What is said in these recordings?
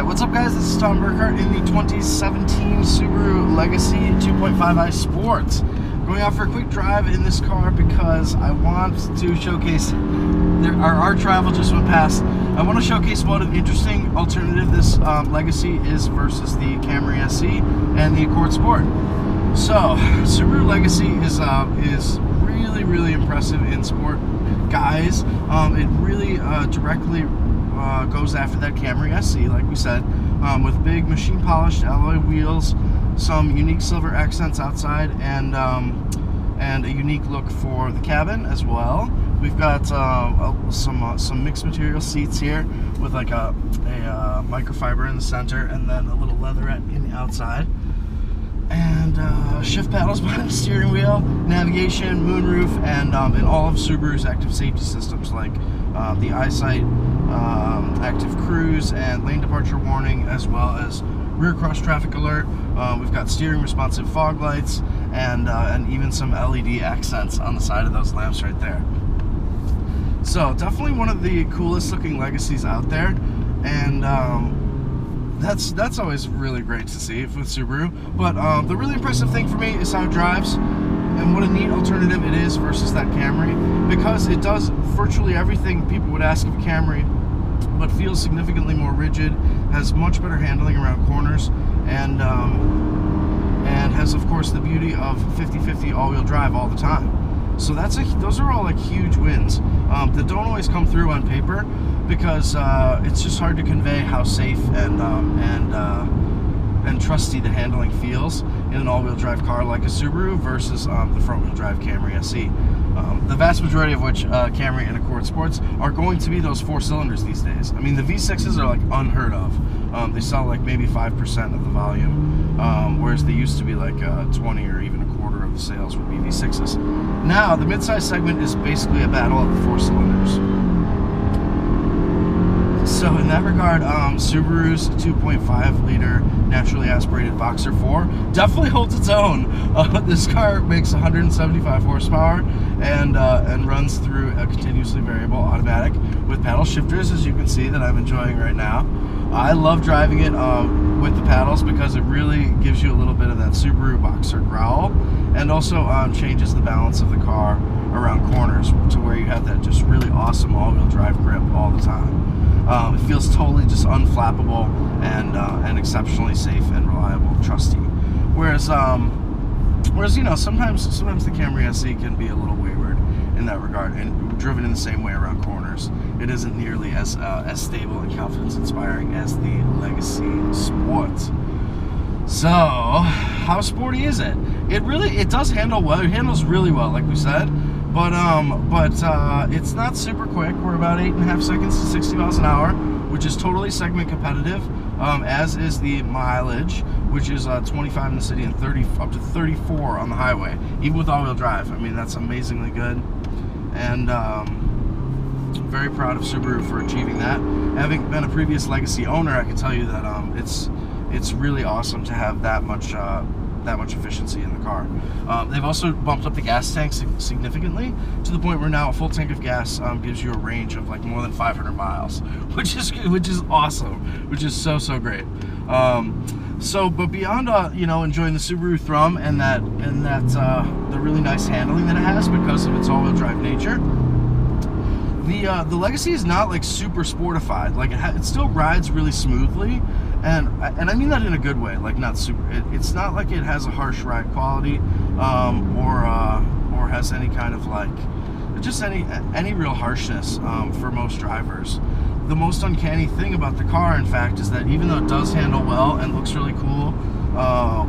What's up, guys? This is Tom Burkhart in the 2017 Subaru Legacy 2.5i Sport. Going out for a quick drive in this car because I want to showcase, our travel just went past. I want to showcase what an interesting alternative this Legacy is versus the Camry SE and the Accord Sport. So, Subaru Legacy is really impressive in sport, guys. It really directly goes after that Camry SE, like we said, with big machine polished alloy wheels, some unique silver accents outside, and a unique look for the cabin as well. We've got some mixed material seats here with like a microfiber in the center and then a little leatherette in the outside. And shift paddles behind the steering wheel, navigation, moonroof, and all of Subaru's active safety systems like the eyesight, active cruise, and lane departure warning, as well as rear cross traffic alert. We've got steering responsive fog lights and even some LED accents on the side of those lamps right there. So definitely one of the coolest looking Legacies out there, and that's always really great to see with Subaru. But the really impressive thing for me is how it drives and what a neat alternative it is versus that Camry, because it does virtually everything people would ask of a Camry, but feels significantly more rigid, has much better handling around corners, and has, of course, the beauty of 50/50 all-wheel drive all the time. So those are all like huge wins that don't always come through on paper, because it's just hard to convey how safe and trusty the handling feels in an all-wheel drive car like a Subaru versus the front-wheel drive Camry SE. The vast majority of which Camry and Accord Sports are going to be those 4 cylinders these days. I mean, the V6s are like unheard of. They sell like maybe 5% of the volume, whereas they used to be like 20 or even a quarter of the sales would be V6s. Now, the midsize segment is basically a battle of the 4 cylinders. So in that regard, Subaru's 2.5-liter naturally aspirated Boxer 4 definitely holds its own. This car makes 175 horsepower and runs through a continuously variable automatic with paddle shifters, as you can see, that I'm enjoying right now. I love driving it with the paddles because it really gives you a little bit of that Subaru Boxer growl, and also changes the balance of the car around corners to where you have that just really awesome all-wheel drive grip all the time. It feels totally just unflappable and exceptionally safe and reliable, trusty. Whereas you know, sometimes the Camry SE can be a little wayward in that regard, and driven in the same way around corners, it isn't nearly as stable and confidence-inspiring as the Legacy Sport. So, how sporty is it? It does handle well. It handles really well, like we said. But it's not super quick. We're about 8.5 seconds to 60 miles an hour, which is totally segment competitive, as is the mileage, which is 25 in the city and 30 up to 34 on the highway, even with all-wheel drive. I mean, that's amazingly good, and very proud of Subaru for achieving that. Having been a previous Legacy owner, I can tell you that it's really awesome to have that much efficiency in the car. They've also bumped up the gas tank significantly, to the point where now a full tank of gas gives you a range of like more than 500 miles, which is awesome, which is so great. But beyond you know, enjoying the Subaru thrum and the really nice handling that it has because of its all-wheel drive nature, the Legacy is not like super sportified. Like it still rides really smoothly, and I mean that in a good way. Like not super. It's not like it has a harsh ride quality, or has any kind of like just any real harshness for most drivers. The most uncanny thing about the car, in fact, is that even though it does handle well and looks really cool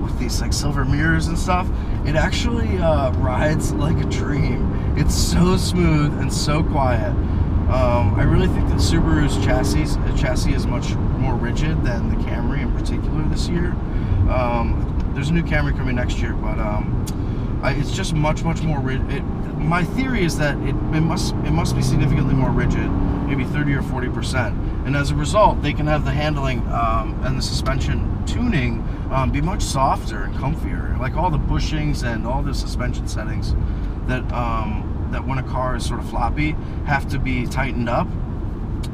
with these like silver mirrors and stuff, it actually rides like a dream. It's so smooth and so quiet. I really think that Subaru's chassis is much more rigid than the Camry in particular this year. There's a new Camry coming next year, but it's just much more rigid. My theory is that it must be significantly more rigid, maybe 30 or 40%, and as a result, they can have the handling and the suspension tuning be much softer and comfier. Like all the bushings and all the suspension settings that when a car is sort of floppy have to be tightened up.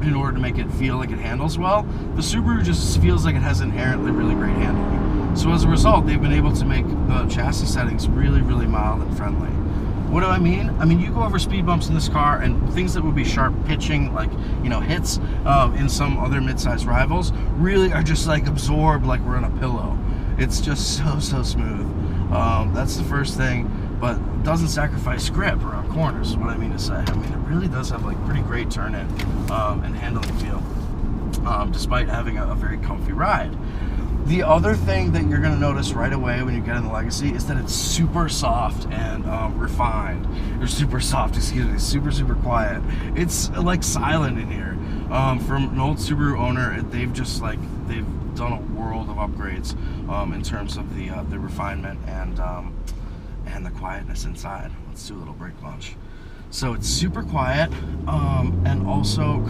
in order to make it feel like it handles well. The Subaru just feels like it has inherently really great handling. So as a result, they've been able to make the chassis settings really, really mild and friendly. What do I mean? I mean, you go over speed bumps in this car and things that would be sharp pitching, like, you know, hits in some other mid-size rivals, really are just like absorbed like we're on a pillow. It's just so smooth. That's the first thing, but doesn't sacrifice grip around corners, is what I mean to say. I mean, it really does have like pretty great turn-in and handling feel, despite having a very comfy ride. The other thing that you're going to notice right away when you get in the Legacy is that it's super soft and refined. Or super soft, excuse me, super quiet. It's like silent in here. From an old Subaru owner, they've done a world of upgrades in terms of the refinement and the quietness inside. Let's do a little brake launch. So it's super quiet and also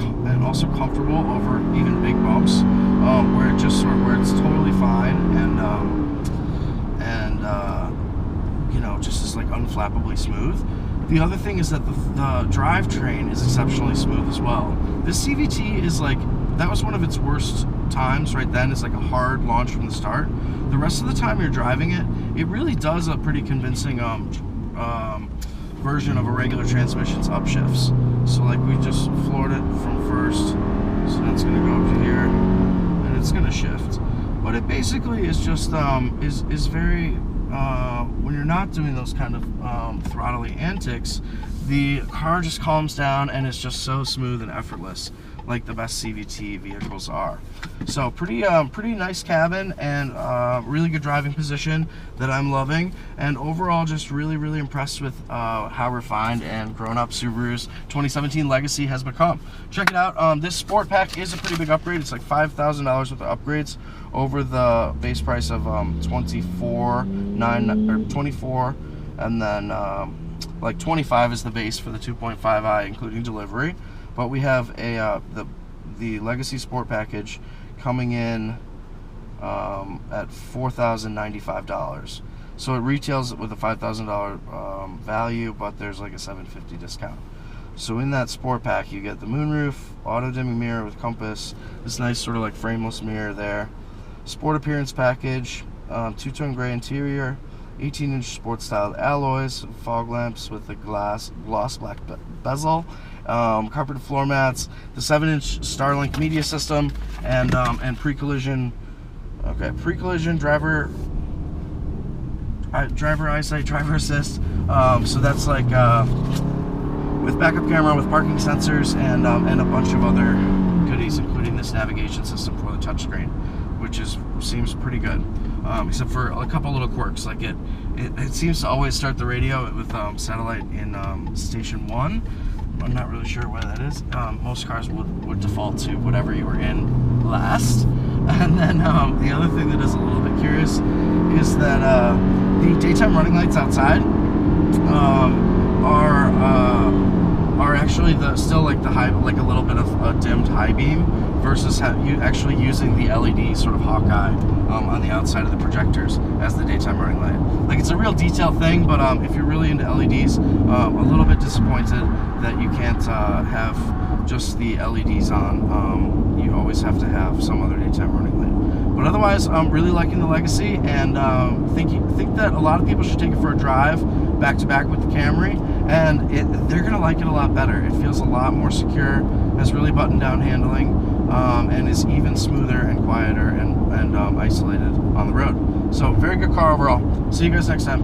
comfortable over even big bumps, where it's totally fine and you know, just is like unflappably smooth. The other thing is that the drivetrain is exceptionally smooth as well. This CVT is like, that was one of its worst times right then. It's like a hard launch from the start. The rest of the time you're driving it, it really does a pretty convincing version of a regular transmission's upshifts. So like we just floored it from first, so that's gonna go up to here, and it's gonna shift. But it basically is just is very when you're not doing those kind of throttly antics, the car just calms down and it's just so smooth and effortless, like the best CVT vehicles are. So pretty nice cabin and really good driving position that I'm loving, and overall just really impressed with how refined and grown-up Subaru's 2017 Legacy has become. Check it out. This Sport Pack is a pretty big upgrade. It's like $5,000 worth of upgrades over the base price of $24,900, and then like $25,000 is the base for the 2.5i, including delivery. But we have a the Legacy Sport Package coming in at $4,095. So it retails with a $5,000 value, but there's like a $750 discount. So in that Sport Pack, you get the moonroof, auto dimming mirror with compass, this nice sort of like frameless mirror there, Sport Appearance Package, two-tone gray interior, 18-inch sports styled alloys, fog lamps with a gloss black bezel, carpeted floor mats, the 7-inch Starlink media system, and pre-collision driver eyesight, driver assist. So that's like with backup camera, with parking sensors, and a bunch of other goodies, including this navigation system for the touchscreen, which seems pretty good. Except for a couple little quirks, like it seems to always start the radio with satellite in station 1. I'm not really sure why that is. Most cars would default to whatever you were in last. And then the other thing that is a little bit curious is that the daytime running lights outside are actually still like the high, like a little bit of a dimmed high beam, versus you actually using the LED sort of Hawkeye on the outside of the projectors as the daytime running light. Like, it's a real detail thing, but if you're really into LEDs, a little bit disappointed that you can't have just the LEDs on. You always have to have some other daytime running light. But otherwise, I'm really liking the Legacy, and think that a lot of people should take it for a drive back to back with the Camry, and they're gonna like it a lot better. It feels a lot more secure, has really buttoned down handling, and is even smoother and quieter and isolated on the road. So very good car overall. See you guys next time.